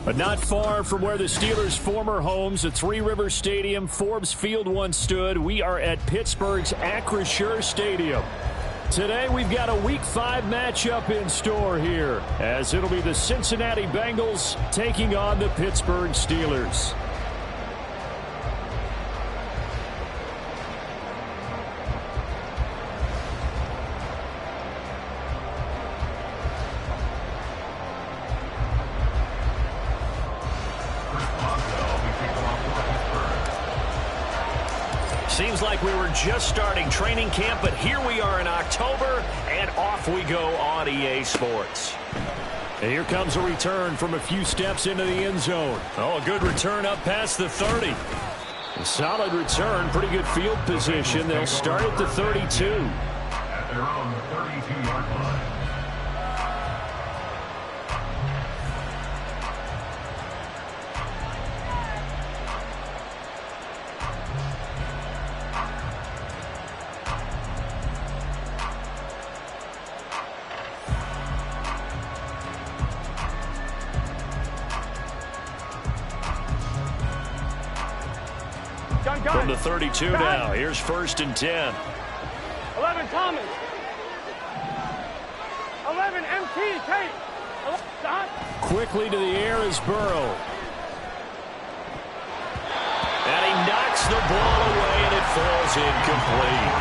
But not far from where the Steelers' former homes, at Three Rivers Stadium, Forbes Field once stood, we are at Pittsburgh's Acrisure Stadium. Today we've got a Week 5 matchup in store here, as it'll be the Cincinnati Bengals taking on the Pittsburgh Steelers. Seems like we were just starting training camp, but here we are in October, and off we go on EA Sports. And here comes a return from a few steps into the end zone. Oh, a good return up past the 30. A solid return, pretty good field position. They'll start at the 32. At their own 32-yard line. From the 32 now, here's 1st and 10. 11 Thomas. 11 MT Tate. Quickly to the air is Burrow. And he knocks the ball away, and it falls incomplete.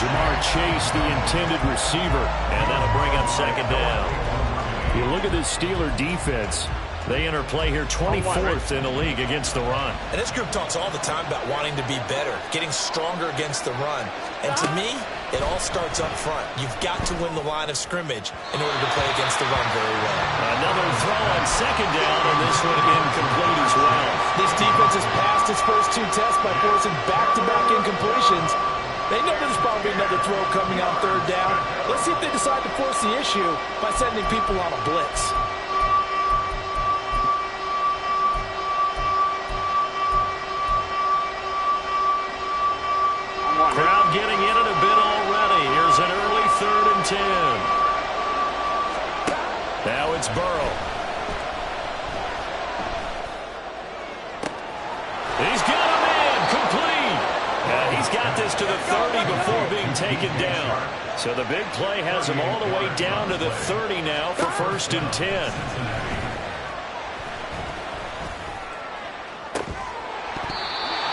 Jamar Chase, the intended receiver, and that'll bring up 2nd down. You look at this Steeler defense. They enter play here 24th in the league against the run. And this group talks all the time about wanting to be better, getting stronger against the run. And to me, it all starts up front. You've got to win the line of scrimmage in order to play against the run very well. Another throw on 2nd down, and this one incomplete as well. This defense has passed its first 2 tests by forcing back-to-back incompletions. They know there's probably another throw coming on 3rd down. Let's see if they decide to force the issue by sending people on a blitz. Crowd getting in it a bit already. Here's an early 3rd and 10. Now it's Burrow. He's got a man complete. He's got this to the 30 before being taken down. So the big play has him all the way down to the 30 now for 1st and 10.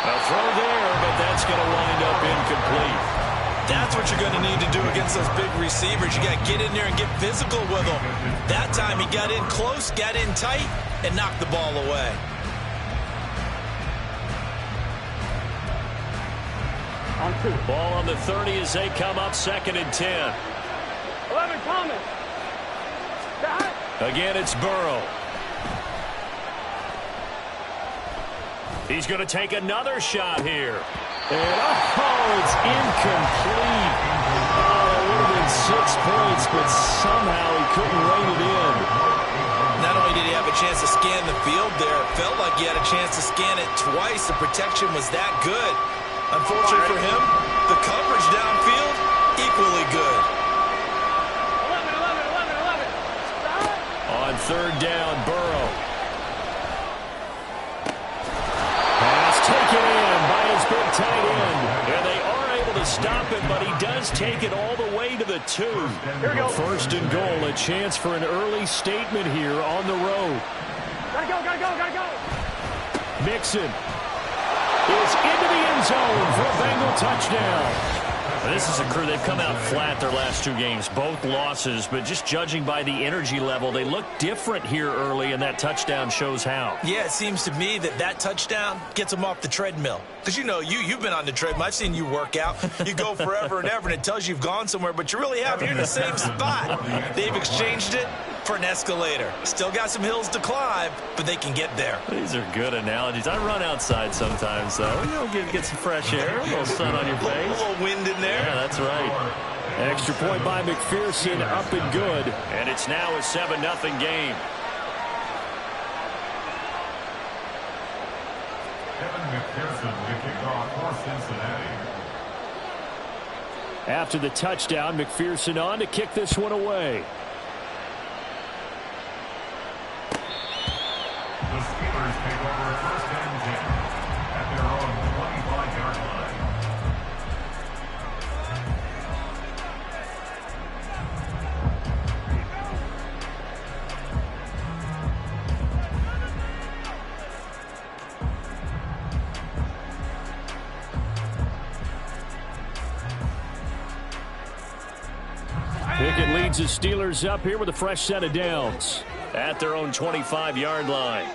A throw there, but that's going to wind up incomplete. That's what you're going to need to do against those big receivers. You got to get in there and get physical with them. That time he got in close, got in tight, and knocked the ball away. Ball on the 30 as they come up 2nd and 10. 11 Thomas. Again, it's Burrow. He's going to take another shot here. And, it's incomplete. Oh, it would have been 6 points, but somehow he couldn't rein it in. Not only did he have a chance to scan the field there, it felt like he had a chance to scan it twice. The protection was that good. Unfortunately for him, the coverage downfield, equally good. 11. On 3rd down, Burrow. Pass taken in by his big tight end. And they are able to stop him, but he does take it all the way to the 2. Here we go. 1st and goal, a chance for an early statement here on the road. Gotta go. Mixon is into the end zone for a Bengal touchdown. This is a crew, they've come out flat their last 2 games, both losses, but just judging by the energy level, they look different here early, and that touchdown shows how. Yeah, it seems to me that touchdown gets them off the treadmill. Because, you've been on the treadmill. I've seen you work out. You go forever and ever, and it tells you you've gone somewhere, but you really haven't. You're in the same spot. They've exchanged it for an escalator. Still got some hills to climb, but they can get there. These are good analogies. I run outside sometimes, though. Get some fresh air, a little sun on your face. A little wind in there. Yeah, that's right. Extra point by McPherson, up and good. And it's now a 7-0 game. Kevin McPherson will kick off for Cincinnati. After the touchdown, McPherson on to kick this one away. The Steelers take over 1st and 10 at their own 25-yard line. Pickett leads the Steelers up here with a fresh set of downs at their own 25-yard line.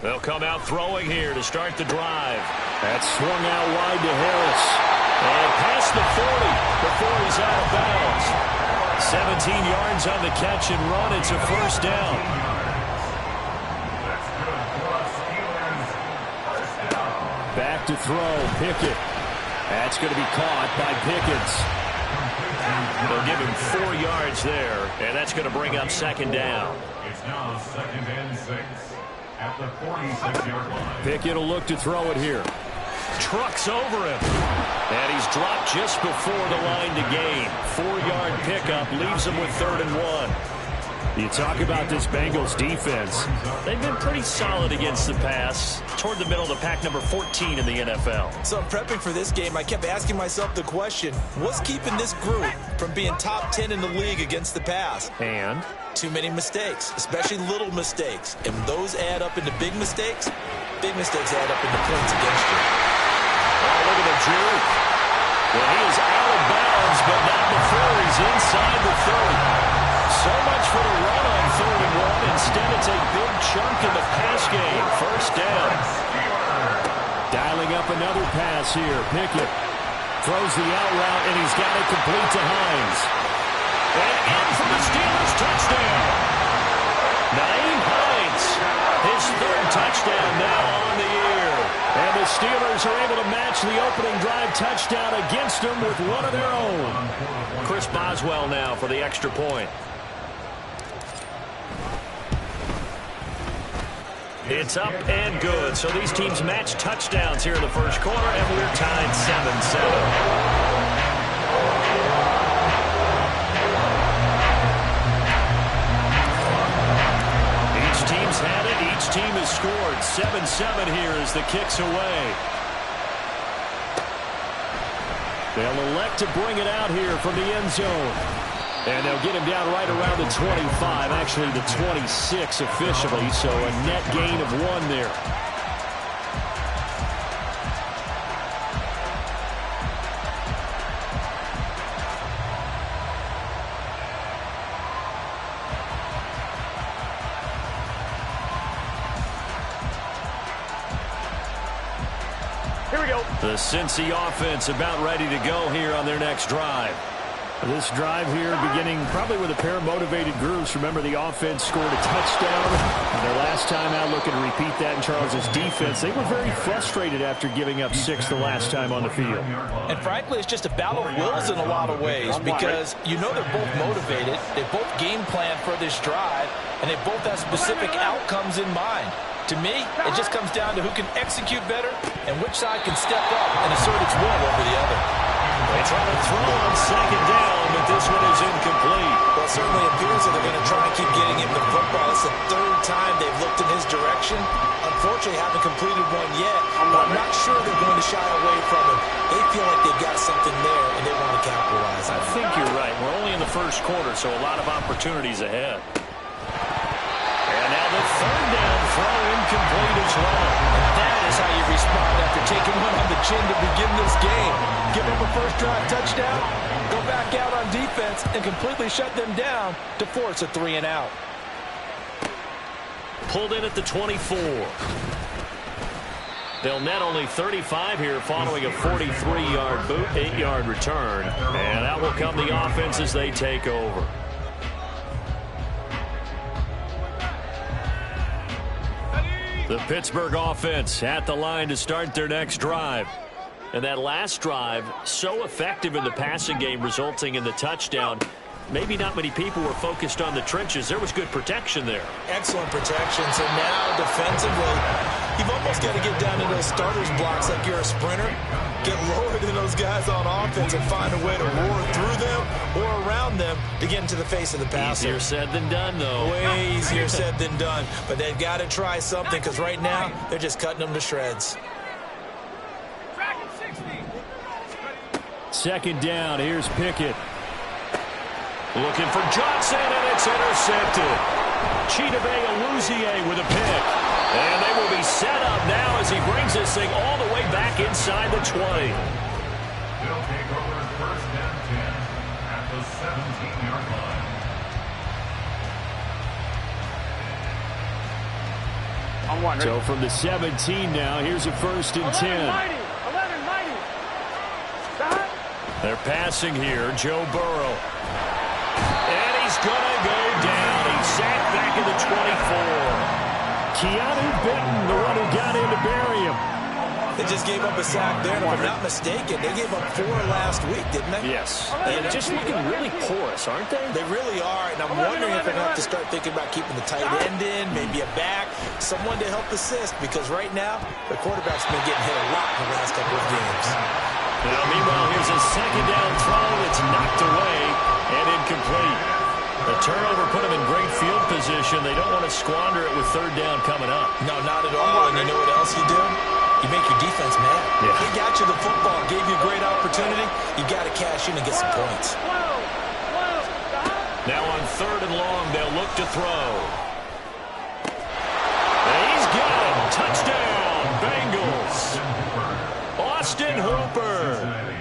They'll come out throwing here to start the drive. That's swung out wide to Harris. And past the 40 before he's out of bounds. 17 yards on the catch and run. It's a first down. Back to throw. Pickett. That's going to be caught by Pickens. They'll give him 4 yards there, and that's going to bring up second down. It's now 2nd and 6 at the 46-yard line. Pickett will look to throw it here. Trucks over him. And he's dropped just before the line to gain. 4-yard pickup leaves him with 3rd and 1. You talk about this Bengals defense. They've been pretty solid against the pass. Toward the middle of the pack, number 14 in the NFL. So I'm prepping for this game. I kept asking myself the question, what's keeping this group from being top 10 in the league against the pass? And too many mistakes, especially little mistakes. And those add up into big mistakes add up into points against you. Oh, look at the juke. Well, he is out of bounds, but not before he's inside the 30. So much for the run on 3rd and 1. Instead, it's a big chunk in the pass game. First down. Dialing up another pass here. Pickett throws the out route, and he's got it complete to Hines. And in for the Steelers touchdown. Naeem Hines, his 3rd touchdown now on the year. And the Steelers are able to match the opening drive touchdown against them with one of their own. Chris Boswell now for the extra point. It's up and good. So these teams match touchdowns here in the first quarter, and we're tied 7-7. Had it. Each team has scored. 7-7 here as the kick's away. They'll elect to bring it out here from the end zone. And they'll get him down right around the 25, actually the 26 officially, so a net gain of 1 there. The Cincy offense about ready to go here on their next drive. This drive here beginning probably with a pair of motivated groups. Remember, the offense scored a touchdown. And their last time out looking to repeat that in Charles's defense. They were very frustrated after giving up 6 the last time on the field. And frankly, it's just a battle of wills in a lot of ways because you know they're both motivated. They both game plan for this drive, and they both have specific outcomes in mind. To me, it just comes down to who can execute better and which side can step up and assert its will over the other. They try to throw on 2nd down, but this one is incomplete. Well, it certainly appears that they're going to try and keep getting him the football. It's the 3rd time they've looked in his direction. Unfortunately, haven't completed one yet, but I'm not sure they're going to shy away from him. They feel like they've got something there, and they want to capitalize on it. I think you're right. We're only in the first quarter, so a lot of opportunities ahead. And now the 3rd down throw incomplete as well. And that is how you respond after taking one on the chin to begin this game. Give up a first drive touchdown, go back out on defense, and completely shut them down to force a 3 and out. Pulled in at the 24. They'll net only 35 here following a 43-yard boot, 8-yard return. And out will come the offense as they take over. The Pittsburgh offense at the line to start their next drive. And that last drive, so effective in the passing game, resulting in the touchdown. Maybe not many people were focused on the trenches. There was good protection there. Excellent protection. So now defensively, You've almost got to get down to those starters blocks like you're a sprinter. Get lower than those guys on offense and find a way to roar through them or around them to get into the face of the passer. Easier said than done, though. Way easier said than done. But they've got to try something because right now they're just cutting them to shreds. Second down, here's Pickett. Looking for Johnson, and it's intercepted. Chidobe Awuzie with a pick. And they will be set up now as he brings this thing all the way back inside the 20. They'll take over first and 10 at the 17-yard line. On one. So from the 17 now, here's a first and 10. 11 mighty. Stop. They're passing here, Joe Burrow. And he's going to go down. He's sacked back in the 24. Keanu Benton, the one who got in to bury him. They just gave up a sack there, and if I'm not mistaken, they gave up 4 last week, didn't they? Yes. And just looking really porous, aren't they? They really are, and I'm wondering if they're going to have to start thinking about keeping the tight end in, maybe a back, someone to help assist, because right now, the quarterback's been getting hit a lot in the last couple of games. Now, meanwhile, here's a second down throw that's knocked away and incomplete. The turnover put them in great field position. They don't want to squander it with third down coming up. No, not at all, and you know what else you do? You make your defense mad. Yeah. They got you the football, gave you a great opportunity. You got to cash in and get some points. Now on third and long, they'll look to throw. And he's got him. Touchdown, Bengals. Austin Hooper,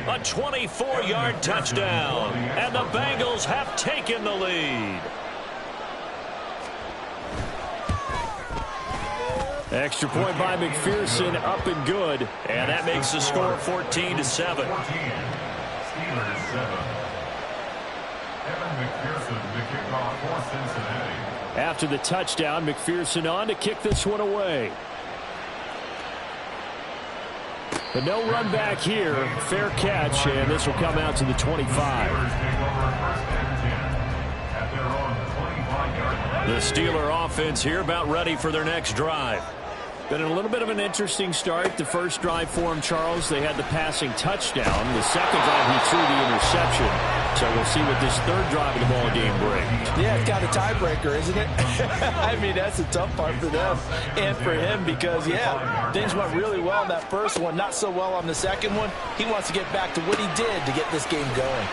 a 24-yard touchdown, and the Bengals have taken the lead. Extra point by McPherson, up and good, and that makes the score 14-7. 14. Steelers 7. Evan McPherson, the kickoff for Cincinnati. After the touchdown, McPherson on to kick this one away. But no run back here. Fair catch, and this will come out to the 25. Steelers take over first and 10 at their own 25-yard line. The Steeler offense here about ready for their next drive. Been a little bit of an interesting start. The first drive for him, Charles, they had the passing touchdown. The second drive, he threw the interception. So we'll see what this third drive of the ball game brings. Yeah, it's got a tiebreaker, isn't it? I mean, that's the tough part for them and for him because, yeah, things went really well in that first one, not so well on the second one. He wants to get back to what he did to get this game going.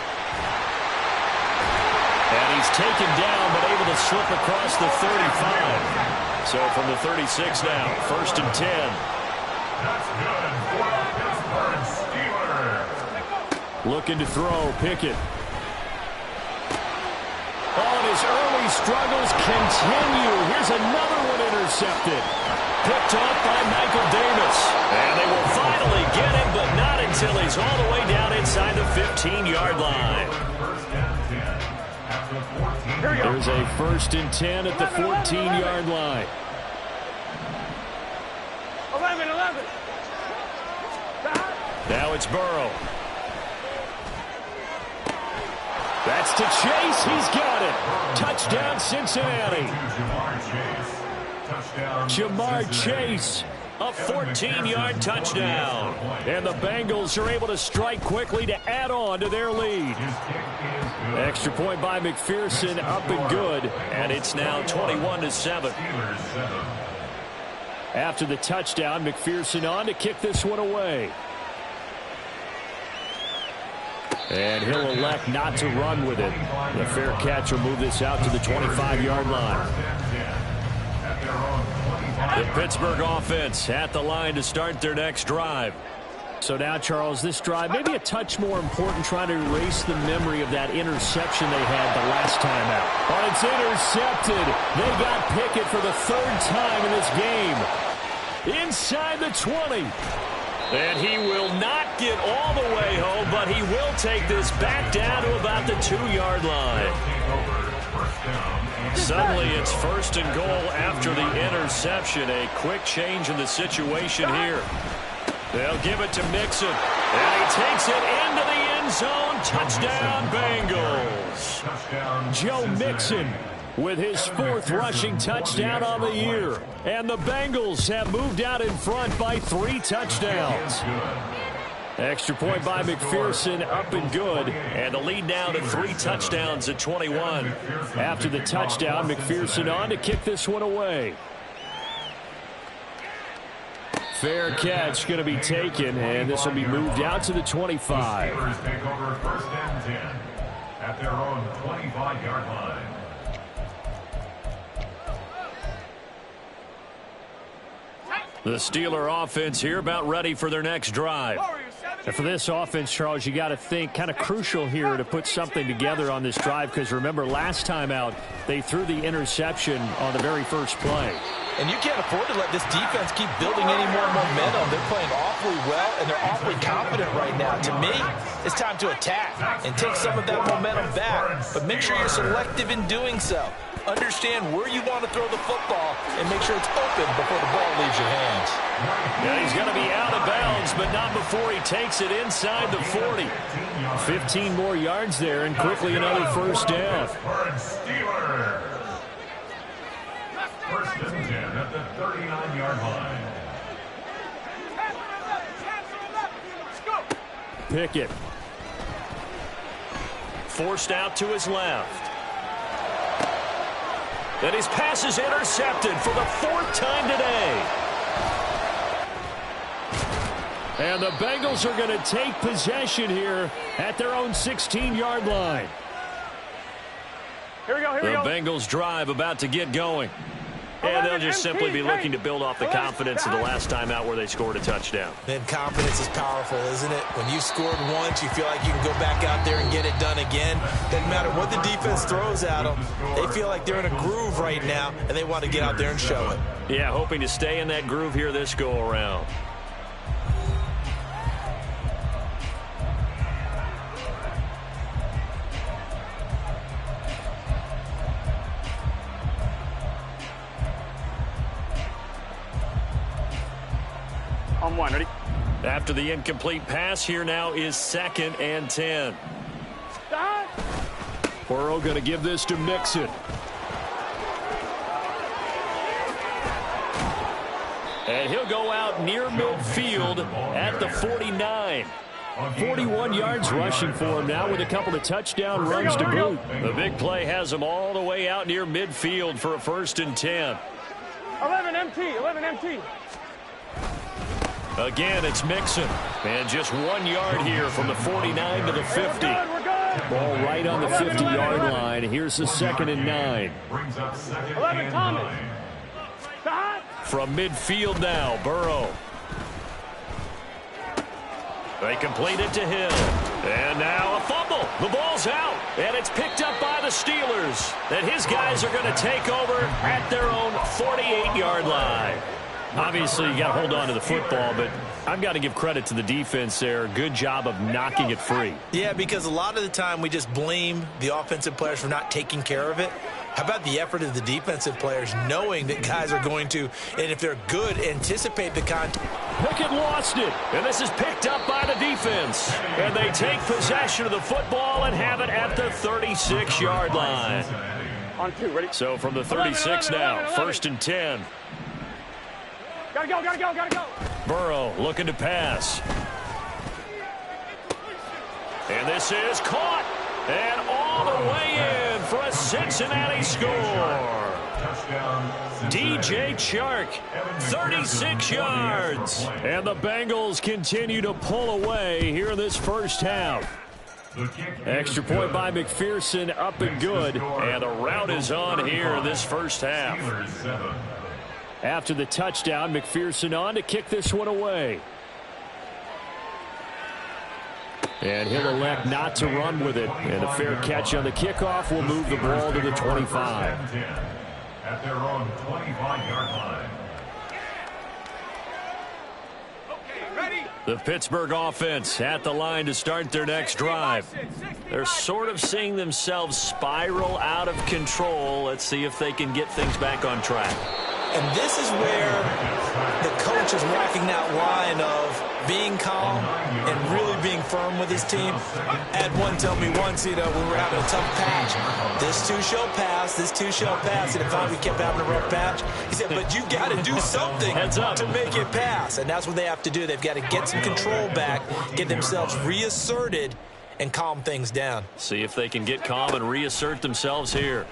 And he's taken down but able to slip across the 35. So from the 36 now, first and 10. That's good for Pittsburgh Steelers. Looking to throw, Pickett. Oh, and his early struggles continue. Here's another one intercepted. Picked off by Michael Davis. And they will finally get him, but not until he's all the way down inside the 15-yard line. First and 10 at the 14. There's a first and 10 at the 14-yard line. 11. Now it's Burrow. That's to Chase. He's got it. Touchdown, Cincinnati. Jamar Chase, a 14-yard touchdown. And the Bengals are able to strike quickly to add on to their lead. Extra point by McPherson, up and good. And it's now 21-7. After the touchdown, McPherson on to kick this one away. And he'll elect not to run with it. The fair catch will move this out to the 25-yard line. The Pittsburgh offense at the line to start their next drive. So now, Charles, this drive maybe a touch more important, trying to erase the memory of that interception they had the last time out. Oh, it's intercepted. They got Pickett for the third time in this game. Inside the 20. And he will not get all the way home, but he will take this back down to about the 2-yard line. Suddenly it's first and goal after the interception. A quick change in the situation here. They'll give it to Mixon. And he takes it into the end zone. Touchdown, Bengals. Joe Mixon with his 4th rushing touchdown on the year. And the Bengals have moved out in front by 3 touchdowns. Extra point by McPherson, up and good. And the lead now to 3 touchdowns at 21. After the touchdown, McPherson on to kick this one away. Fair catch going to be taken, and this will be moved out to the 25. The Steelers take over 1st and 10 at their own 25-yard line. The Steeler offense here about ready for their next drive. And for this offense, Charles, you got to think kind of crucial here to put something together on this drive, because remember last time out they threw the interception on the very first play. And you can't afford to let this defense keep building any more momentum. They're playing awfully well, and they're awfully confident right now. To me, it's time to attack and take some of that momentum back. But make sure you're selective in doing so. Understand where you want to throw the football and make sure it's open before the ball leaves your hands. Yeah, he's going to be out of bounds, but not before he takes it inside the 40. 15 more yards there, and quickly another first down. Steelers. 1st and 10 at the 39-yard line. Pickett. Forced out to his left. And his pass is intercepted for the 4th time today. And the Bengals are going to take possession here at their own 16-yard line. Here we go, here we go. The Bengals drive about to get going. And they'll just simply be looking to build off the confidence of the last time out where they scored a touchdown. Then confidence is powerful, isn't it? When you scored once, you feel like you can go back out there and get it done again. Doesn't matter what the defense throws at them. They feel like they're in a groove right now, and they want to get out there and show it. Yeah, hoping to stay in that groove here this go-around. On 1, ready? After the incomplete pass, here now is 2nd and 10. Stop. Burrow going to give this to Mixon. And he'll go out near midfield at the 49. 41 yards rushing for him now with a couple of touchdown runs to boot. The big play has him all the way out near midfield for a 1st and 10. 11 MT, 11 MT. Again, it's Mixon. And just 1 yard here from the 49 to the 50. We're good. Ball right on the 50-yard line. Here's the 2nd and 9. Brings up 2nd 11 and Thomas. 9. Stop. From midfield now, Burrow. They complete it to Hill. And now a fumble. The ball's out. And it's picked up by the Steelers. And his guys are going to take over at their own 48-yard line. Obviously, you got to hold on to the football, but I've got to give credit to the defense there. Good job of knocking it free. Yeah, because a lot of the time we just blame the offensive players for not taking care of it. How about the effort of the defensive players knowing that guys are going to, and if they're good, anticipate the contact. Pickett lost it, and this is picked up by the defense. And they take possession of the football and have it at the 36-yard line. On 2, ready? So from the 36 now, 1st and 10. Gotta go, gotta go, gotta go. Burrow looking to pass. And this is caught. And all the way in for a Cincinnati score. DJ Chark, 36 yards. And the Bengals continue to pull away here in this first half. Extra point by McPherson, up and good. And the route is on here in this first half. After the touchdown, McPherson on to kick this one away. And he'll elect not to run with it. And a fair catch on the kickoff will move the ball to the 25. At their own 25-yard line. The Pittsburgh offense at the line to start their next drive. They're sort of seeing themselves spiral out of control. Let's see if they can get things back on track. And this is where the coach is walking that line of being calm and really being firm with his team. I had one tell me once, when we were having a tough patch, this too shall pass, this too shall pass. And finally we kept having a rough patch. He said, but you got to do something to make it pass. And that's what they have to do. They've got to get some control back, get themselves reasserted, and calm things down. See if they can get calm and reassert themselves here.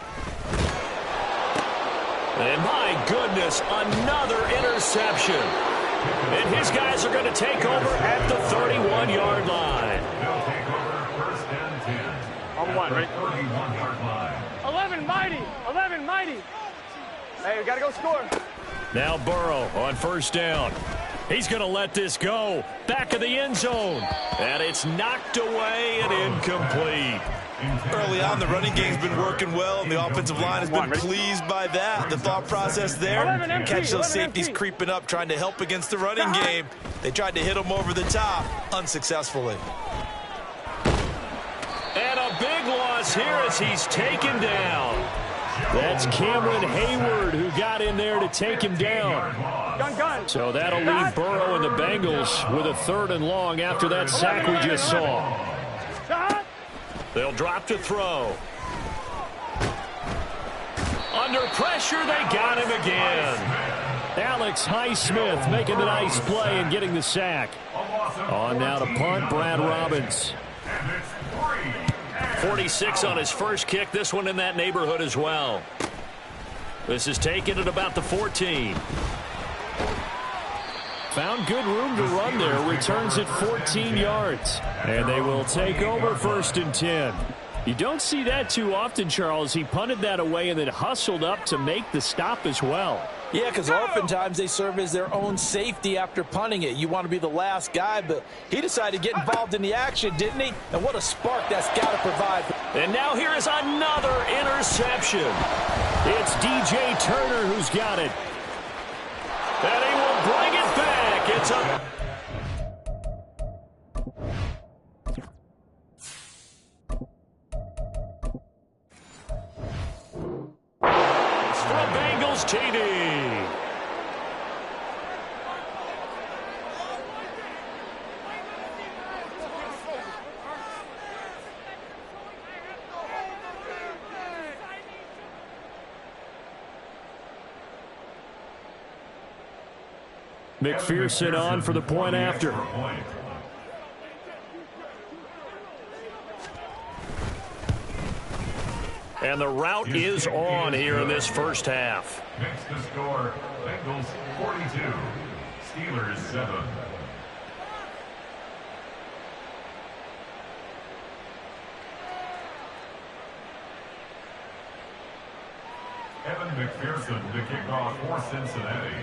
And my goodness, another interception. And his guys are going to take over at the 31-yard line. They'll take over first and 10. On one, right? 31-yard line. 11 mighty. 11 mighty. Hey, we got to go score. Now Burrow on first down. He's going to let this go. Back of the end zone. And it's knocked away and incomplete. Early on, the running game's been working well, and the offensive line has been pleased by that. The thought process there, catch those safeties creeping up, trying to help against the running game. They tried to hit him over the top, unsuccessfully. And a big loss here as he's taken down. That's Cameron Hayward who got in there to take him down. Gun. So that'll leave Burrow and the Bengals with a 3rd and long after that sack we just saw. They'll drop to throw. Under pressure, they got him again. Alex Highsmith making the nice play and getting the sack. On now to punt, Brad Robbins. 46 on his first kick. This one in that neighborhood as well. This is taken at about the 14. Found good room to run there. Returns at 14 yards. And they will take over 1st and 10. You don't see that too often, Charles. He punted that away and then hustled up to make the stop as well. Yeah, because oftentimes they serve as their own safety after punting it. You want to be the last guy, but he decided to get involved in the action, didn't he? And what a spark that's got to provide. And now here is another interception. It's DJ Turner who's got it. And he will bring it back. It's up. From Bengals TD. McPherson on for the point after. And the route is on here in this first half. Makes the score, Bengals 42, Steelers 7. Evan McPherson to kick off for Cincinnati.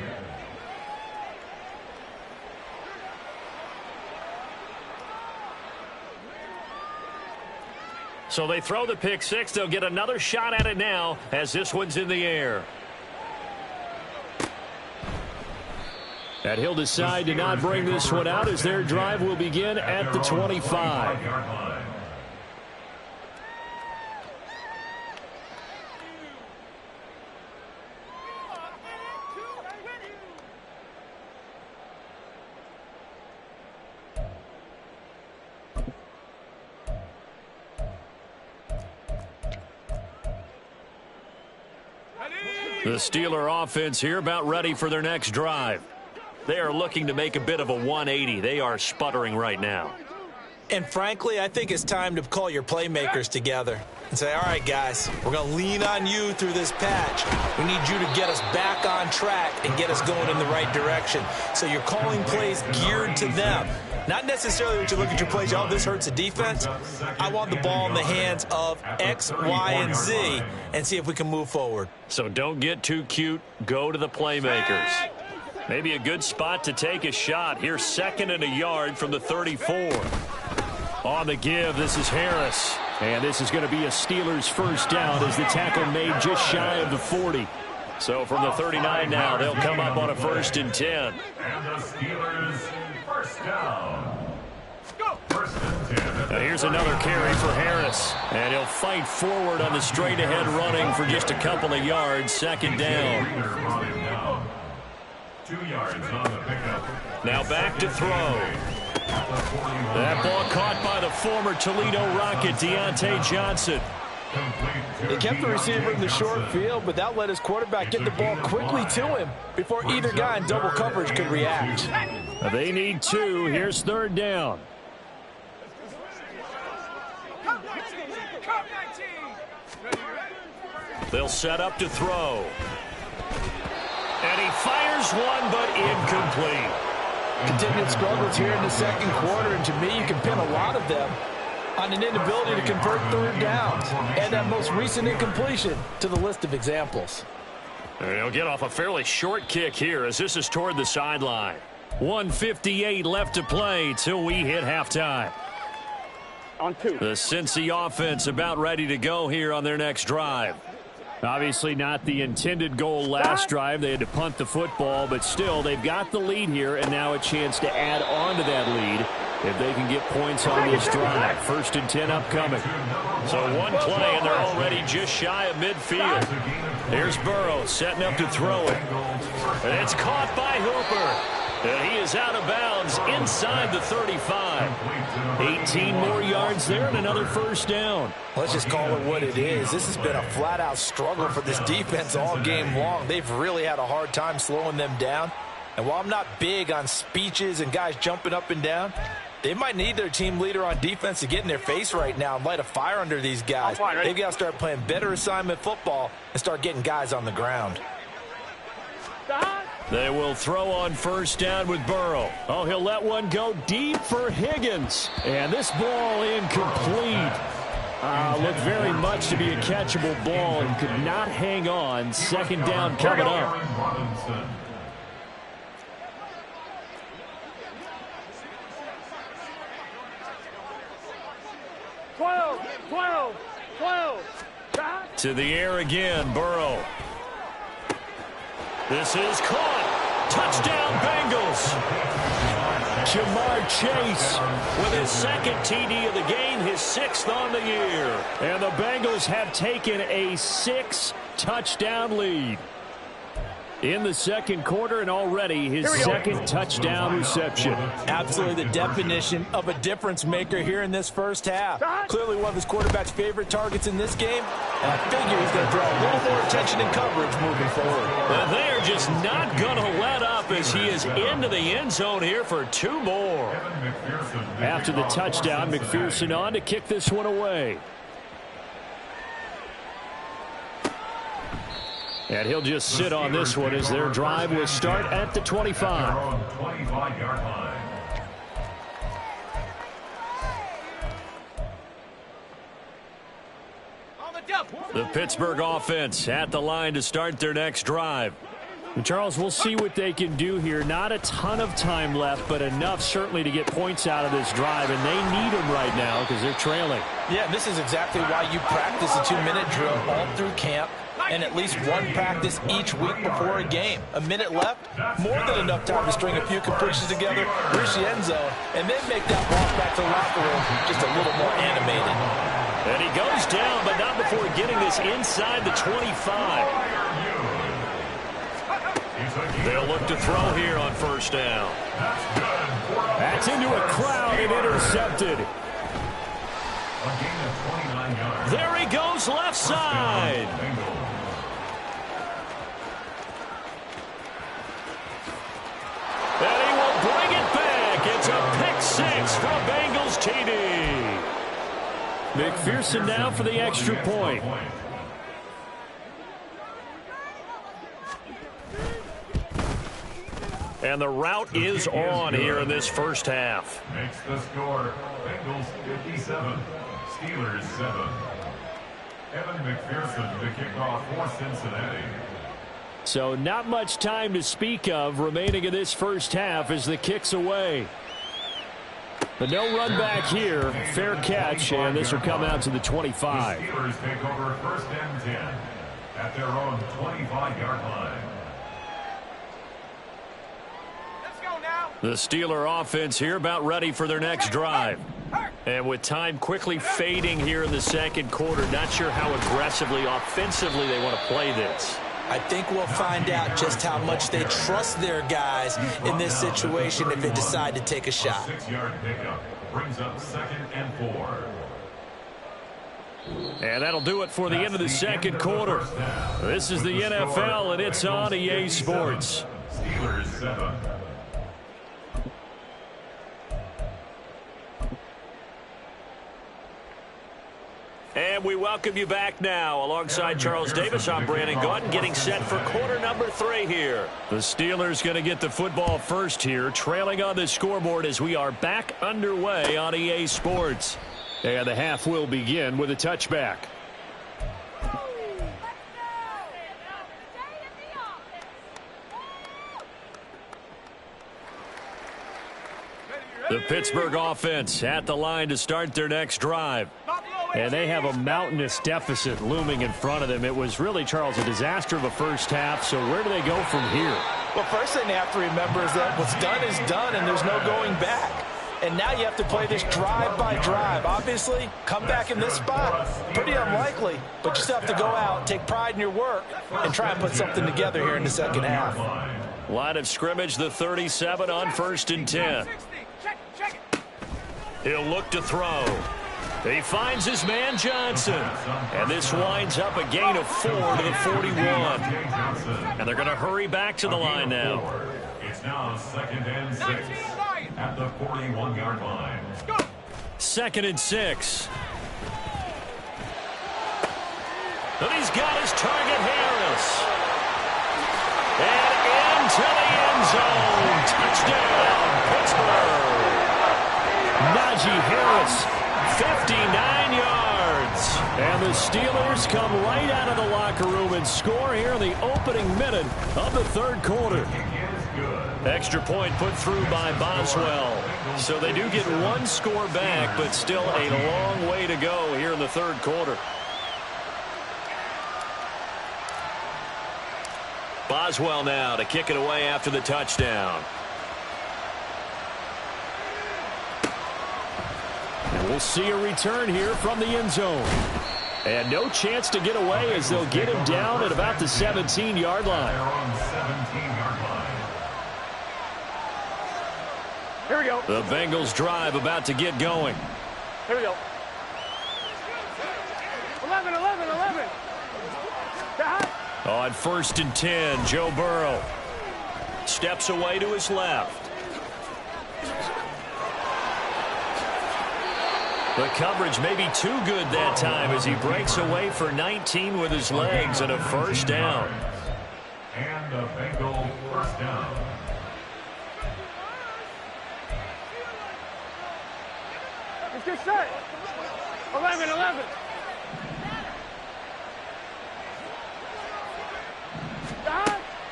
So they throw the pick six. They'll get another shot at it now as this one's in the air. And he'll decide to not bring this one out as their drive will begin at the 25. The Steeler offense here about ready for their next drive. They are looking to make a bit of a 180. They are sputtering right now. And frankly, I think it's time to call your playmakers together and say, all right, guys, we're going to lean on you through this patch. We need you to get us back on track and get us going in the right direction. So you're calling plays geared to them. Not necessarily when you look at your plays, oh, this hurts the defense. I want the ball in the hands of X, Y, and Z and see if we can move forward. So don't get too cute. Go to the playmakers. Maybe a good spot to take a shot. Here's 2nd and a yard from the 34. On the give, this is Harris. And this is going to be a Steelers first down as the tackle made just shy of the 40. So from the 39 now, they'll come up on a 1st and 10. And the Steelers first down. Go! First and 10. Now here's another carry for Harris. And he'll fight forward on the straight-ahead running for just a couple of yards. Second down. 2 yards on the pickup. Now back to throw. That ball caught by the former Toledo Rocket, Deontay Johnson. He kept the receiver in the short field, but that let his quarterback get the ball quickly to him before either guy in double coverage could react. They need 2. Here's third down. They'll set up to throw. And he fires one, but incomplete. Continued struggles here in the second quarter, and to me, you can pin a lot of them on an inability to convert third downs. Add that most recent incompletion to the list of examples. And he'll get off a fairly short kick here as this is toward the sideline. 1:58 left to play till we hit halftime. On 2. The Cincy offense about ready to go here on their next drive. Obviously not the intended goal last drive. They had to punt the football, but still they've got the lead here and now a chance to add on to that lead if they can get points on this drive. First and 10 upcoming. So one play and they're already just shy of midfield. Here's Burrow setting up to throw it. And it's caught by Hooper. And he is out of bounds inside the 35. 18 more yards there and another first down. Let's just call it what it is. This has been a flat-out struggle for this defense all game long. They've really had a hard time slowing them down. And while I'm not big on speeches and guys jumping up and down, they might need their team leader on defense to get in their face right now and light a fire under these guys. They've got to start playing better assignment football and start getting guys on the ground. They will throw on first down with Burrow. Oh, he'll let one go deep for Higgins. And this ball incomplete. Looked very much to be a catchable ball and could not hang on. Second down coming up. 12. To the air again, Burrow. This is caught. Touchdown, Bengals. Jamar Chase with his second TD of the game, his 6th on the year. And the Bengals have taken a 6-touchdown lead in the second quarter, and already his second touchdown reception. Absolutely the definition of a difference maker here in this first half. Clearly one of his quarterback's favorite targets in this game. And I figure he's going to draw a little more attention and coverage moving forward. And they are just not going to let up as he is into the end zone here for 2 more. After the touchdown, McPherson on to kick this one away. And he'll just sit on this one as their drive will start at the 25. The Pittsburgh offense at the line to start their next drive. And Charles, we'll see what they can do here. Not a ton of time left, but enough certainly to get points out of this drive, and they need them right now because they're trailing. Yeah, this is exactly why you practice a 2-minute drill all through camp and at least one practice each week before a game. A minute left, more than enough time to string a few completions together, reach the end zone, and then make that walk back to the locker room just a little more animated. And he goes down, but not before getting this inside the 25. They'll look to throw here on first down. That's into a crowd and intercepted. There he goes left side. And he will bring it back. It's a pick 6 from Bengals TD. McPherson now for the extra point. And the route is on here in this first half. Makes the score Bengals 57, Steelers 7. Evan McPherson to kick off for Cincinnati. So not much time to speak of remaining in this first half as the kick's away. But no run back here. Fair catch, and this will come out to the 25. The Steelers take over first and 10 at their own 25-yard line. The Steeler offense here about ready for their next drive. And with time quickly fading here in the second quarter, not sure how aggressively, offensively they want to play this. I think we'll find out just how much they trust their guys in this situation if they decide to take a shot. 6-yard pickup brings up 2nd and 4. And that'll do it for the end of the second quarter. This is the NFL, and it's on EA Sports. Steelers 7. And we welcome you back now. Alongside Charles Davis, I'm Brandon Gaudin, getting set for quarter number 3 here. The Steelers going to get the football first here, trailing on the scoreboard as we are back underway on EA Sports. And the half will begin with a touchback. The Pittsburgh offense at the line to start their next drive. And they have a mountainous deficit looming in front of them. It was really, Charles, a disaster of a first half. So where do they go from here? Well, first thing they have to remember is that what's done is done, and there's no going back. And now you have to play this drive by drive. Obviously, come back in this spot, pretty unlikely. But you still have to go out, take pride in your work, and try and put something together here in the second half. Line of scrimmage, the 37 on 1st and 10. He'll look to throw. He finds his man Johnson. And this winds up a gain of 4 to the 41. And they're going to hurry back to the line now. It's now 2nd and 6 at the 41-yard line. 2nd and 6. And he's got his target, Harris. And into the end zone. Touchdown, Pittsburgh. Najee Harris, 59 yards. And the Steelers come right out of the locker room and score here in the opening minute of the third quarter. Extra point put through by Boswell. So they do get one score back, but still a long way to go here in the third quarter. Boswell now to kick it away after the touchdown. And we'll see a return here from the end zone. And no chance to get away as they'll get him down at about the 17-yard line. Here we go. The Bengals drive about to get going. Here we go. 11. On 1st and 10, Joe Burrow steps away to his left. The coverage may be too good that time as he breaks away for 19 with his legs and a first down. And a Bengal first down. Let's get set. 11.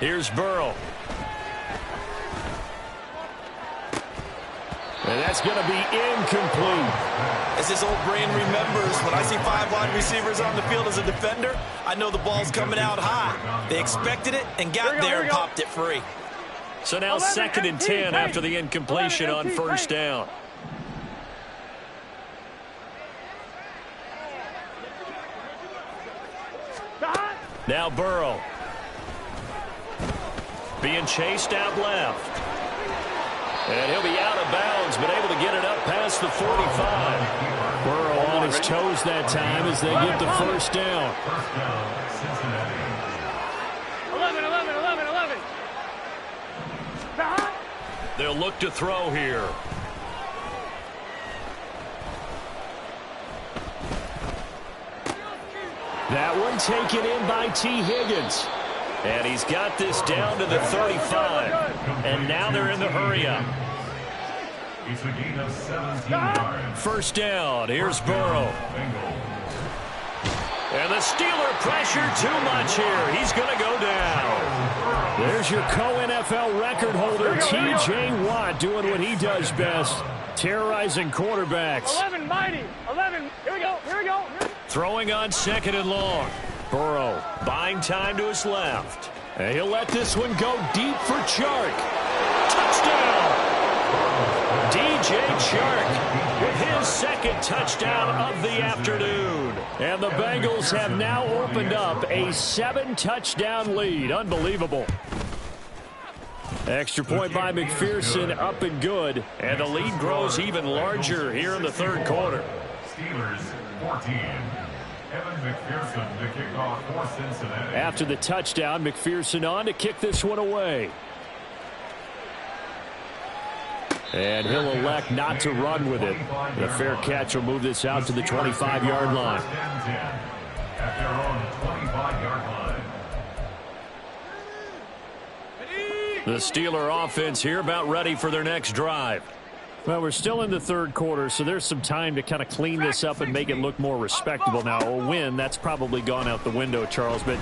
Here's Burrow. And that's going to be incomplete. As this old brain remembers, when I see 5 wide receivers on the field as a defender, I know the ball's coming out high. They expected it and got there and popped it free. So now 2nd and 10 after the incompletion on first down. Now Burrow. Being chased out left. And he'll be out of bounds, but able to get it up past the 45. Burrow on his toes that time as they get the first down. 11. They'll look to throw here. That one taken in by T. Higgins. And he's got this down to the 35. And now they're in the hurry-up. It's a gain of 17 yards. First down. Here's Burrow. And the Steeler pressure too much here. He's going to go down. There's your co-NFL record holder, T.J. Watt, doing what he does best, terrorizing quarterbacks. 11, mighty. 11. Here we go. Throwing on 2nd and long. Burrow buying time to his left. And he'll let this one go deep for Chark. Touchdown! DJ Chark with his second touchdown of the afternoon. And the Bengals have now opened up a 7-touchdown lead. Unbelievable. Extra point by McPherson, up and good. And the lead grows even larger here in the third quarter. Steelers 14. Evan McPherson to kick off for Cincinnati. After the touchdown, McPherson on to kick this one away. And he'll elect not to run with it. The fair catch will move this out to the 25-yard line. At their own 25-yard line. The Steeler offense here about ready for their next drive. Well, we're still in the third quarter, so there's some time to kind of clean this up and make it look more respectable. Now, a win, that's probably gone out the window, Charles, but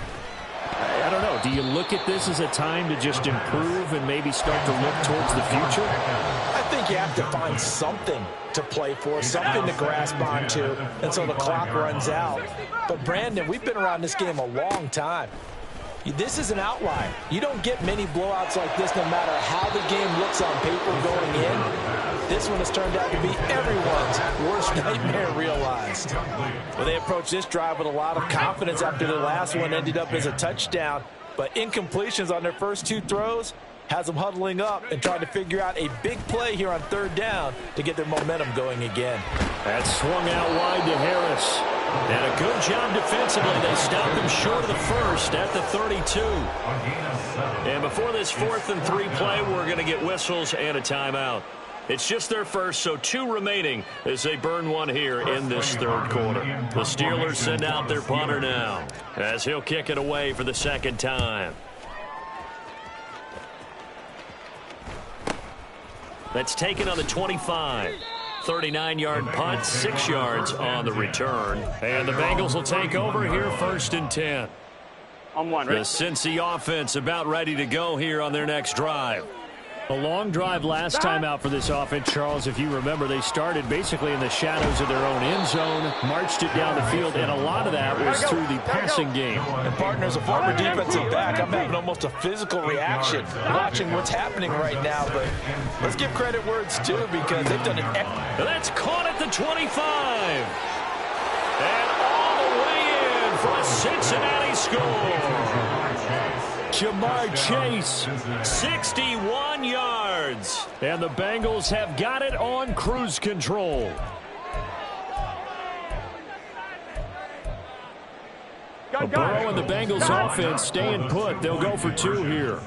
I don't know. Do you look at this as a time to just improve and maybe start to look towards the future? I think you have to find something to play for, something to grasp onto until the clock runs out. But, Brandon, we've been around this game a long time. This is an outlier. You don't get many blowouts like this no matter how the game looks on paper going in. This one has turned out to be everyone's worst nightmare realized. Well, they approached this drive with a lot of confidence after the last one ended up as a touchdown. But incompletions on their first two throws has them huddling up and trying to figure out a big play here on third down to get their momentum going again. That swung out wide to Harris. And a good job defensively. They stopped him short of the first at the 32. And before this 4th and 3 play, we're going to get whistles and a timeout. It's just their first, so 2 remaining as they burn one here in this third quarter. The Steelers send out their punter now as he'll kick it away for the second time. That's taken on the 25. 39-yard punt, 6 yards on the return. And the Bengals will take over here 1st and 10. On one, The right? Cincy offense about ready to go here on their next drive. A long drive last time out for this offense, Charles. If you remember, they started basically in the shadows of their own end zone, marched it down the field, and a lot of that was through the passing game. And partner, as a former defensive back, I'm having almost a physical reaction watching what's happening right now. But let's give credit where it's due because they've done it. That's caught at the 25. And all the way in for a Cincinnati score. Jamar Chase, 61 yards. And the Bengals have got it on cruise control. Burrow and the Bengals offense staying put. They'll go for 2 here.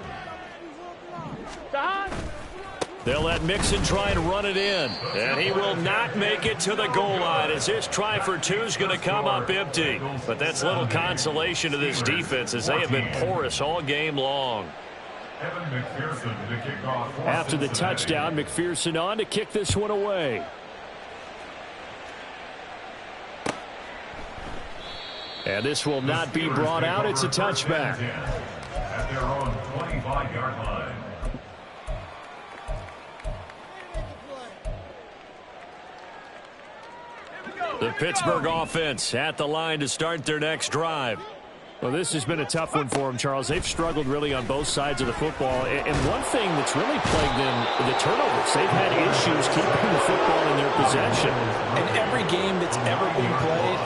They'll let Mixon try and run it in. And he will not make it to the goal line as this try for 2 is going to come up empty. But that's little consolation to this defense as they have been porous all game long. After the touchdown, McPherson on to kick this one away. And this will not be brought out. It's a touchback. At their own 25-yard line. The Pittsburgh offense at the line to start their next drive. Well, this has been a tough one for them, Charles. They've struggled really on both sides of the football. And one thing that's really plagued them, the turnovers. They've had issues keeping the football in their possession. In every game that's ever been played,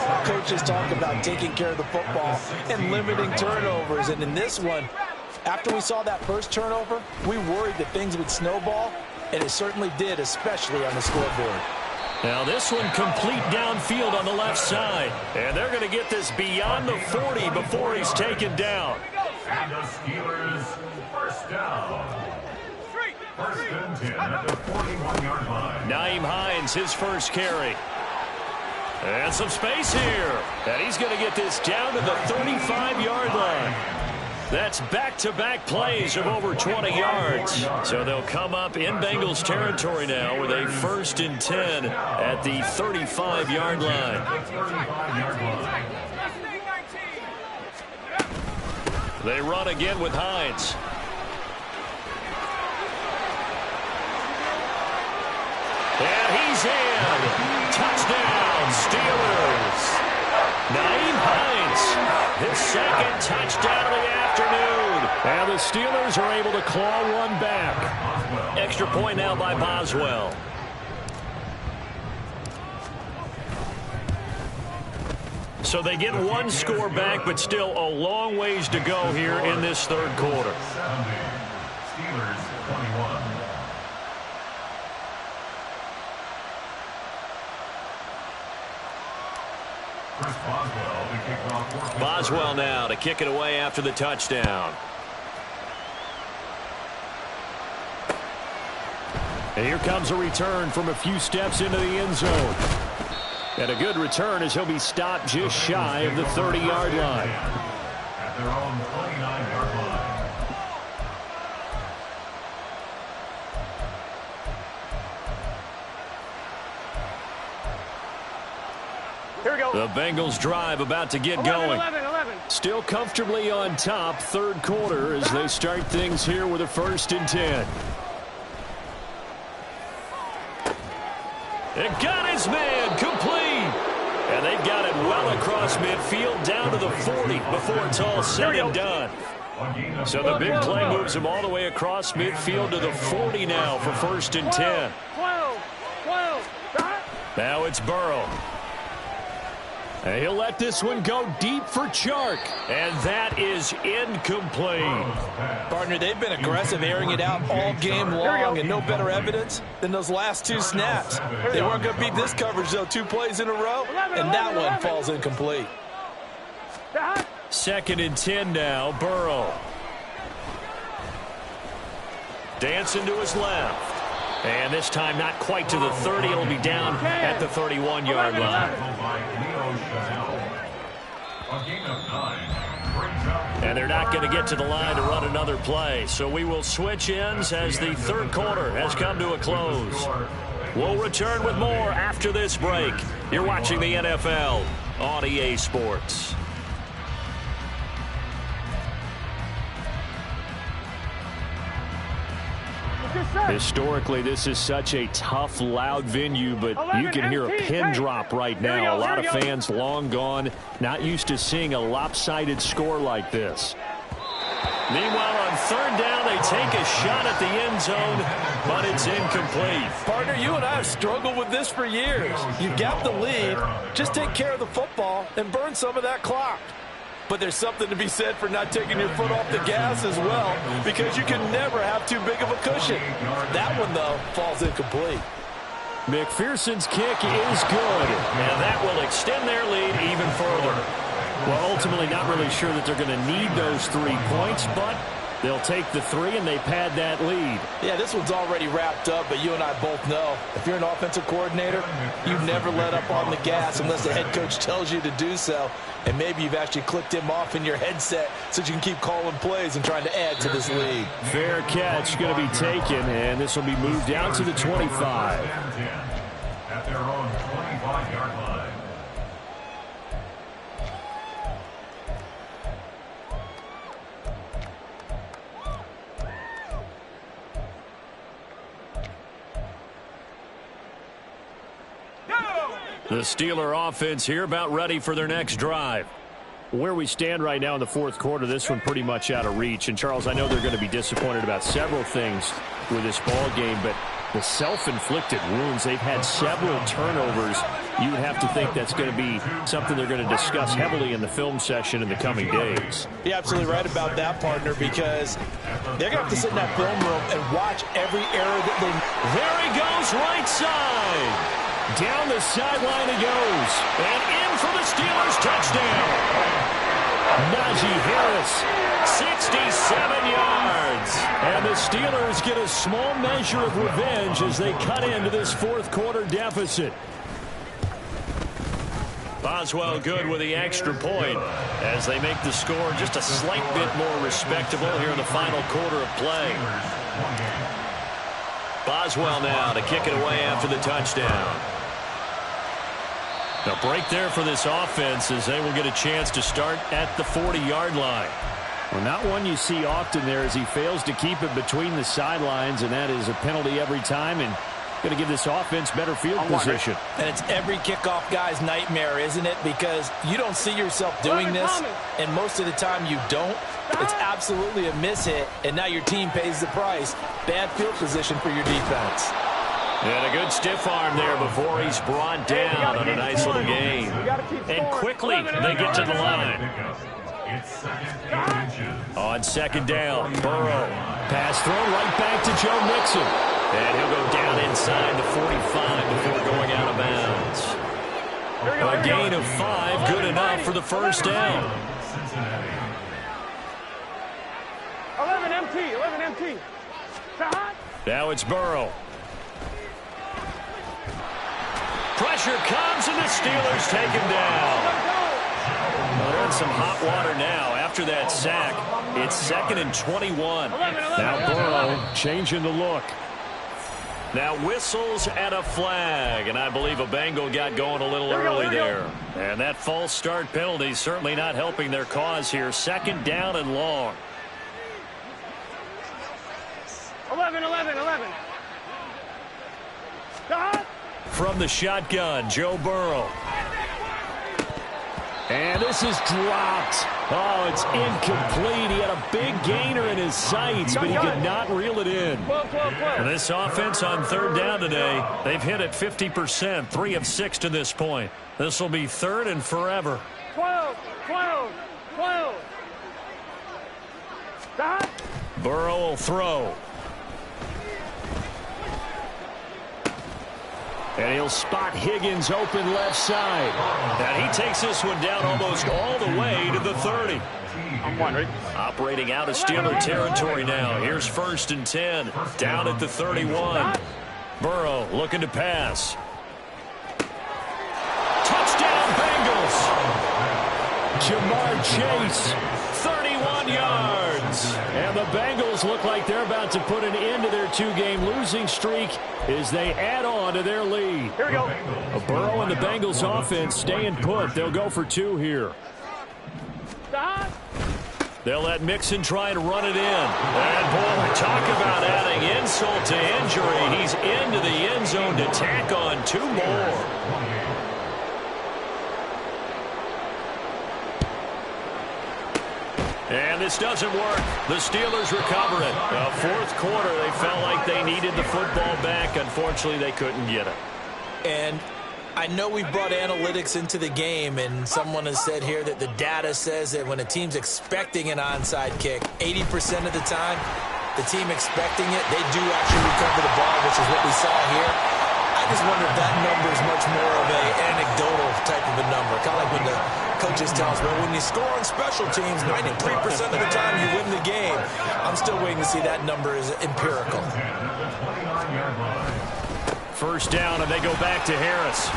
all coaches talk about taking care of the football and limiting turnovers. And in this one, after we saw that first turnover, we worried that things would snowball, and it certainly did, especially on the scoreboard. Now this one complete downfield on the left side. And they're going to get this beyond the 40 before he's taken down. And the Steelers first down. 1st and 10 at the 41-yard line. Naeem Hines, his first carry. And some space here. And he's going to get this down to the 35-yard line. That's back-to-back plays of over 20 yards. So they'll come up in Bengals territory now with a 1st and 10 at the 35-yard line. They run again with Hines. And he's in. Touchdown, Steelers. Naeem Hines, his second touchdown of the afternoon. And the Steelers are able to claw one back. Extra point now by Boswell. So they get one score back, but still a long ways to go here in this third quarter. Steelers 21. Boswell now to kick it away after the touchdown. And here comes a return from a few steps into the end zone. And a good return as he'll be stopped just shy of the 30-yard line. At their own 29-yard line. Here we go. The Bengals drive about to get going. 11. Still comfortably on top, third quarter, as they start things here with a 1st and 10. It got his man complete. And they've got it well across midfield down to the 40 before it's all said and done. So the big play moves him all the way across midfield to the 40 now for 1st and 10. 12. Now it's Burrow. And he'll let this one go deep for Chark. And that is incomplete. Partner, they've been aggressive, airing it out all game long, and no better evidence than those last 2 snaps. They weren't going to beat this coverage, though, 2 plays in a row, and that one falls incomplete. 2nd and 10 now, Burrow. Dancing to his left. And this time not quite to the 30. It'll be down at the 31-yard line. And they're not going to get to the line to run another play. So we will switch ends as the third quarter has come to a close. We'll return with more after this break. You're watching the NFL on EA Sports. Historically, this is such a tough, loud venue, but you can hear a pin drop right now. A lot of fans long gone, not used to seeing a lopsided score like this. Meanwhile, on 3rd down, they take a shot at the end zone, but it's incomplete. Partner, you and I have struggled with this for years. You've got the lead. Just take care of the football and burn some of that clock. But there's something to be said for not taking your foot off the gas as well, because you can never have too big of a cushion. That one, though, falls incomplete. McPherson's kick is good, and that will extend their lead even further. Well, ultimately, not really sure that they're going to need those 3 points, but they'll take the 3 and they pad that lead. Yeah, this one's already wrapped up, but you and I both know if you're an offensive coordinator, you never let up on the gas unless the head coach tells you to do so. And maybe you've actually clicked him off in your headset so you can keep calling plays and trying to add to this lead. Fair catch going to be taken, and this will be moved out to the 25. At their own 25-yard line. The Steeler offense here about ready for their next drive. Where we stand right now in the fourth quarter, this one pretty much out of reach. And, Charles, I know they're going to be disappointed about several things with this ball game, but the self-inflicted wounds, they've had several turnovers. You would have to think that's going to be something they're going to discuss heavily in the film session in the coming days. You're absolutely right about that, partner, because they're going to have to sit in that film room and watch every error that they... There he goes, right side. Down the sideline he goes. And in for the Steelers touchdown. Najee Harris, 67 yards. And the Steelers get a small measure of revenge as they cut into this fourth quarter deficit. Boswell good with the extra point as they make the score just a slight bit more respectable here in the final quarter of play. Boswell now to kick it away after the touchdown. A break there for this offense as they will get a chance to start at the 40-yard line. Well, not one you see often there as he fails to keep it between the sidelines, and that is a penalty every time. And Going to give this offense better field position. And it's every kickoff guy's nightmare, isn't it? Because you don't see yourself doing this, and most of the time you don't. It's absolutely a mishit, and now your team pays the price. Bad field position for your defense. And a good stiff arm there before he's brought down on a nice little gain. And quickly they get to the line. On second down, Burrow. Pass thrown right back to Joe Mixon. And he'll go down inside the 45 before going out of bounds. A gain of 5, good enough for the first down. 11 MT. Now it's Burrow. Pressure comes, and the Steelers take him down. Well, they're in some hot water now. After that sack, it's 2nd and 21. Now Burrow changing the look. Now whistles and a flag, and I believe a Bengal got going a little early there. And that false start penalty certainly not helping their cause here. 2nd down and long. 11. From the shotgun, Joe Burrow. And this is dropped. Oh, it's incomplete. He had a big gainer in his sights, but he could not reel it in. And this offense on 3rd down today, they've hit it 50%, 3 of 6 to this point. This will be 3rd and forever. 12. Burrow will throw. And he'll spot Higgins open left side. And he takes this one down almost all the way to the 30. Operating out of Steeler territory now. Here's 1st and 10. Down at the 31. Burrow looking to pass. Touchdown Bengals. Jamar Chase, 31 yards. And the Bengals look like they're about to put an end to their 2-game losing streak as they add on to their lead. Here we go. Burrow and the Bengals offense staying put. They'll go for 2 here. Stop. They'll let Mixon try to run it in. And boy, talk about adding insult to injury. He's into the end zone to tack on 2 more. And this doesn't work. The Steelers recover it. The 4th quarter, they felt like they needed the football back. Unfortunately, they couldn't get it. And I know we brought analytics into the game, and someone has said here that the data says that when a team's expecting an onside kick, 80% of the time, the team expecting it, they do actually recover the ball, which is what we saw here. I just wonder if that number is much more of an anecdotal type of a number. Kind of like when the coaches tell us, well, when you score on special teams, 93% of the time you win the game. I'm still waiting to see that number is empirical. 1st down, and they go back to Harris.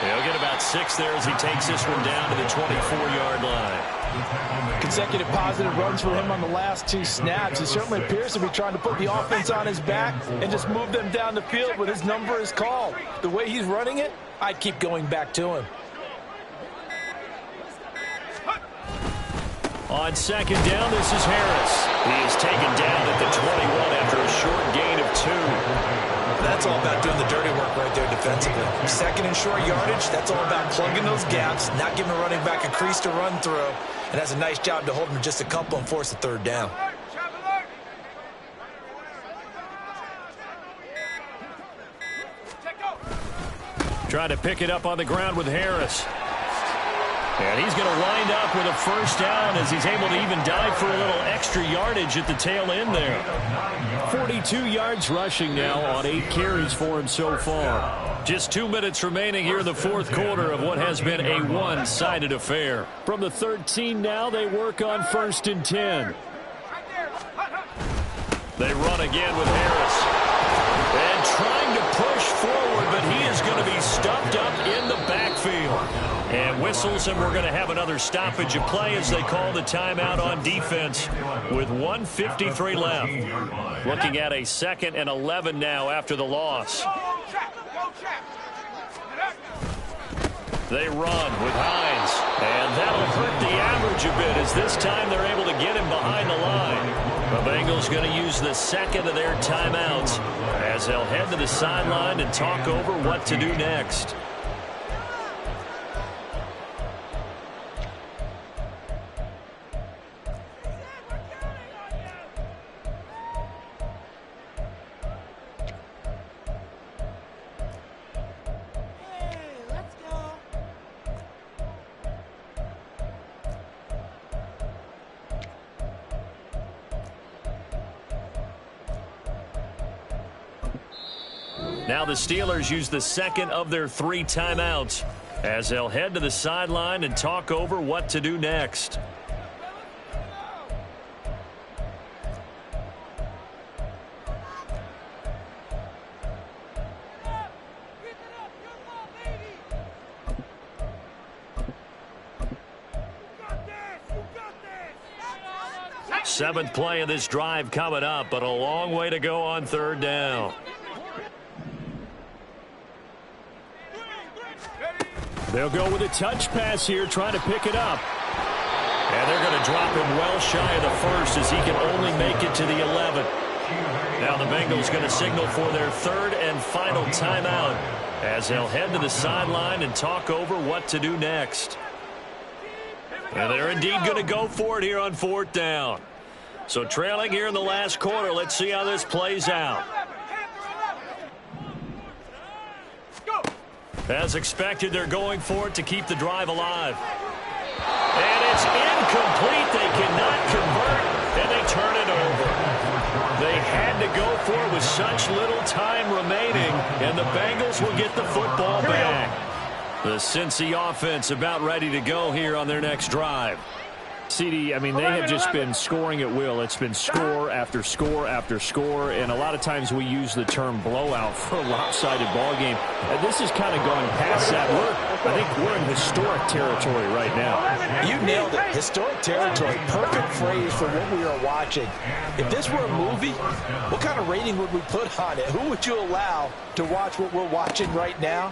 He'll get about 6 there as he takes this one down to the 24-yard line. Consecutive positive runs for him on the last 2 snaps. He certainly appears to be trying to put the offense on his back and just move them down the field when his number is called. The way he's running it, I'd keep going back to him. On 2nd down, this is Harris. He is taken down at the 21 after a short gain of 2. That's all about doing the dirty work right there defensively. 2nd and short yardage, that's all about plugging those gaps, not giving a running back a crease to run through, and that's a nice job to hold him to just a couple and force a 3rd down. Trying to pick it up on the ground with Harris. And he's going to wind up with a 1st down as he's able to even dive for a little extra yardage at the tail end there. 42 yards rushing now on 8 carries for him so far. Just 2 minutes remaining here in the 4th quarter of what has been a one-sided affair. From the 13 now, they work on 1st and 10. They run again with Harris. And trying to push forward, but he is going to be stuffed up in the backfield. And whistles, and we're going to have another stoppage of play as they call the timeout on defense with 1:53 left. Looking at a 2nd and 11 now after the loss. They run with Hines, and that'll hurt the average a bit as this time they're able to get him behind the line. The Bengals going to use the second of their timeouts as they'll head to the sideline and talk over what to do next. Now the Steelers use the second of their 3 timeouts as they'll head to the sideline and talk over what to do next. Seventh play of this drive coming up, but a long way to go on 3rd down. They'll go with a touch pass here, trying to pick it up. And they're going to drop him well shy of the 1st as he can only make it to the 11th. Now the Bengals going to signal for their 3rd and final timeout as they'll head to the sideline and talk over what to do next. And they're indeed going to go for it here on 4th down. So trailing here in the last quarter, let's see how this plays out. As expected, they're going for it to keep the drive alive. And it's incomplete. They cannot convert, and they turn it over. They had to go for it with such little time remaining, and the Bengals will get the football back. The Cincy offense about ready to go here on their next drive. CD, I mean, they have just been scoring at will. It's been score after score after score, and a lot of times we use the term blowout for a lopsided ball game. And this has kind of gone past that. I think we're in historic territory right now. You nailed it. Historic territory. Perfect phrase for what we are watching. If this were a movie, what kind of rating would we put on it? Who would you allow to watch what we're watching right now?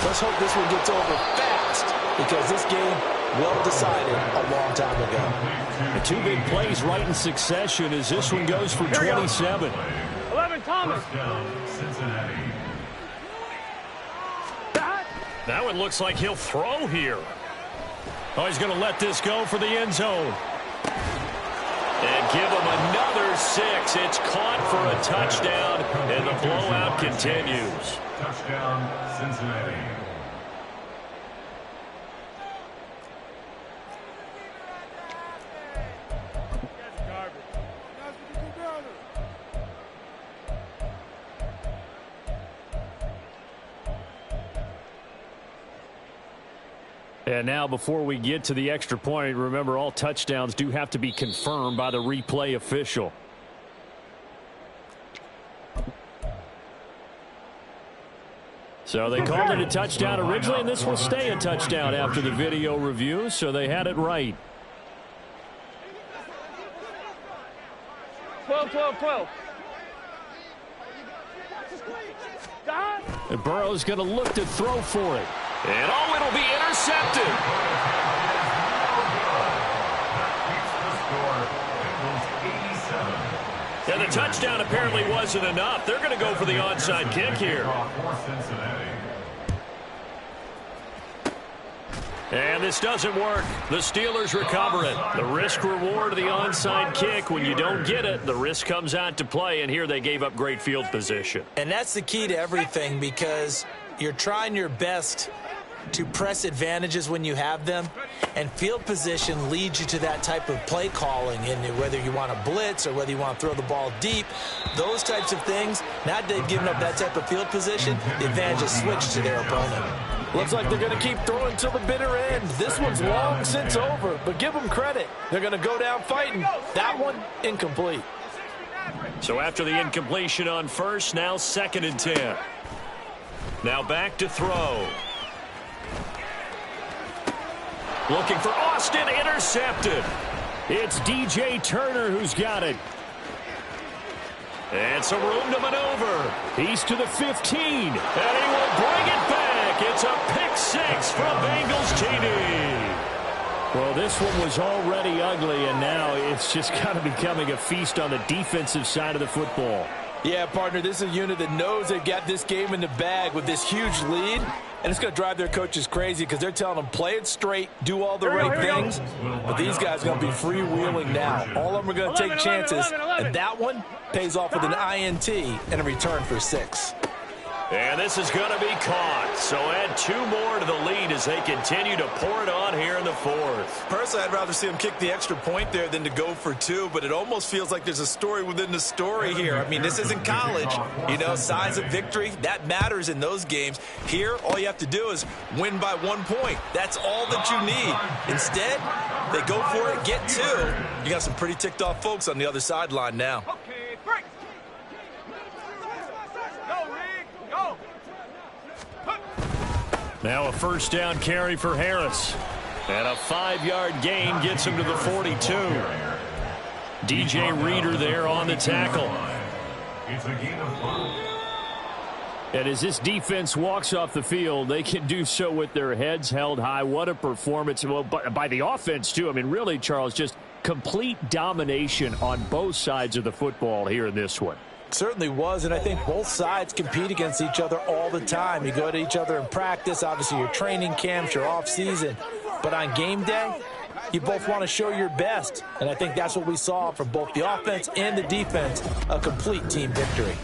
Let's hope this one gets over fast, because this game well decided a long time ago. The 2 big plays right in succession as this one goes for 27. 11, Thomas. That one looks like he'll throw here. Oh, he's going to let this go for the end zone. And give him another 6. It's caught for a touchdown, and the blowout continues. Touchdown, Cincinnati. And now before we get to the extra point, remember all touchdowns do have to be confirmed by the replay official. So they called it a touchdown originally, and this will stay a touchdown after the video review, so they had it right. 12. And Burrow's going to look to throw for it. And oh, it'll be intercepted. And the touchdown apparently wasn't enough. They're going to go for the onside kick here. And this doesn't work. The Steelers recover it. The risk-reward of the onside kick, when you don't get it, the risk comes out to play, and here they gave up great field position. And that's the key to everything, because you're trying your best to press advantages when you have them, and field position leads you to that type of play calling, and whether you want to blitz or whether you want to throw the ball deep, those types of things. Now that they've given up that type of field position, the advantage is switched to their opponent. Looks like they're going to keep throwing till the bitter end. This one's long since over, but give them credit. They're going to go down fighting. That one, incomplete. So after the incompletion on first, now 2nd and 10. Now back to throw. Looking for Austin, intercepted. It's DJ Turner who's got it. And some room to maneuver. He's to the 15, and he will bring it back. It's a pick 6 from Bengals TD. Well, this one was already ugly, and now it's just kind of becoming a feast on the defensive side of the football. Yeah, partner, this is a unit that knows they've got this game in the bag with this huge lead, and it's going to drive their coaches crazy because they're telling them play it straight, do all the right things, but these guys are going to be freewheeling now. All of them are going to take chances, and that one pays off with an INT and a return for 6. And this is going to be caught. So add 2 more to the lead as they continue to pour it on here in the 4th. Personally, I'd rather see them kick the extra point there than to go for 2, but it almost feels like there's a story within the story here. I mean, this isn't college. You know, size of victory, that matters in those games. Here, all you have to do is win by 1 point. That's all that you need. Instead, they go for it, get 2. You got some pretty ticked off folks on the other sideline now. Now a first down carry for Harris. And a 5-yard gain gets him to the 42. DJ Reader there on the tackle. It's a gain of 5. And as this defense walks off the field, they can do so with their heads held high. What a performance. Well, by the offense, too. I mean, really, Charles, just complete domination on both sides of the football here in this one. Certainly was, and I think both sides compete against each other all the time. You go to each other in practice, obviously your training camps, your off-season. But on game day, you both want to show your best. And I think that's what we saw from both the offense and the defense, a complete team victory.